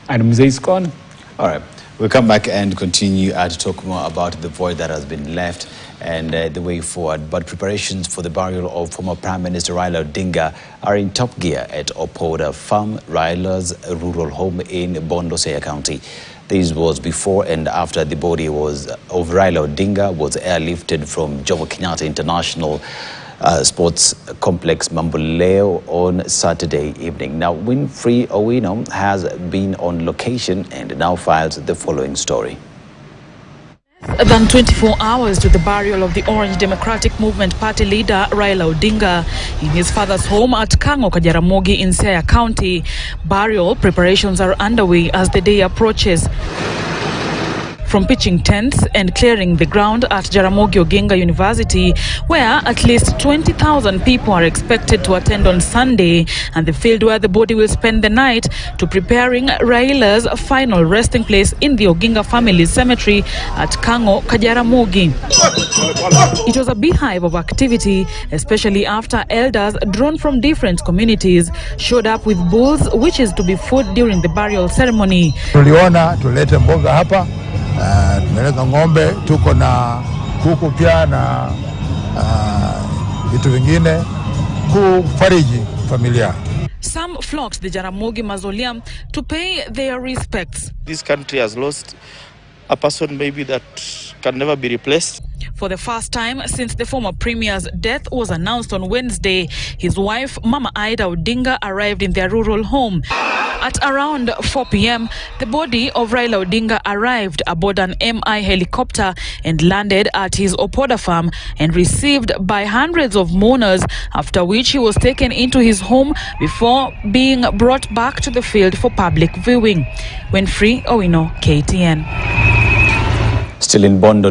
And Mzee is gone. All right. We'll come back and continue to talk more about the void that has been left and the way forward. But preparations for the burial of former Prime Minister Raila Odinga are in top gear at Opoda Farm, Raila's rural home in Mombasa County. This was before and after the body of Raila Odinga was airlifted from Jomo Kenyatta International Sports Complex Mamboleo on Saturday evening. Now, Winfrey Owino has been on location and now files the following story. Less than 24 hours to the burial of the Orange Democratic Movement party leader Raila Odinga in his father's home at Kango, Kajaramogi in Siaya County, burial preparations are underway as the day approaches. From pitching tents and clearing the ground at Jaramogi Oginga University, where at least 20,000 people are expected to attend on Sunday, and the field where the body will spend the night, to preparing Raila's final resting place in the Oginga family cemetery at Kango, Kajaramogi. It was a beehive of activity, especially after elders drawn from different communities showed up with bulls, which is to be food during the burial ceremony. Tuliona tulete mboga hapa. Tumeleta ng'ombe, tuko na kuku pia na vitu vingine kufariji familia. Some flocked the Jaramogi mausoleum to pay their respects. This country has lost a person maybe that can never be replaced. For the first time since the former premier's death was announced on Wednesday, his wife, Mama Ida Odinga, arrived in their rural home. At around 4 p.m., the body of Raila Odinga arrived aboard an MI helicopter and landed at his Opoda Farm and received by hundreds of mourners, after which he was taken into his home before being brought back to the field for public viewing. Winfrey Owino, KTN. Still in Bondo.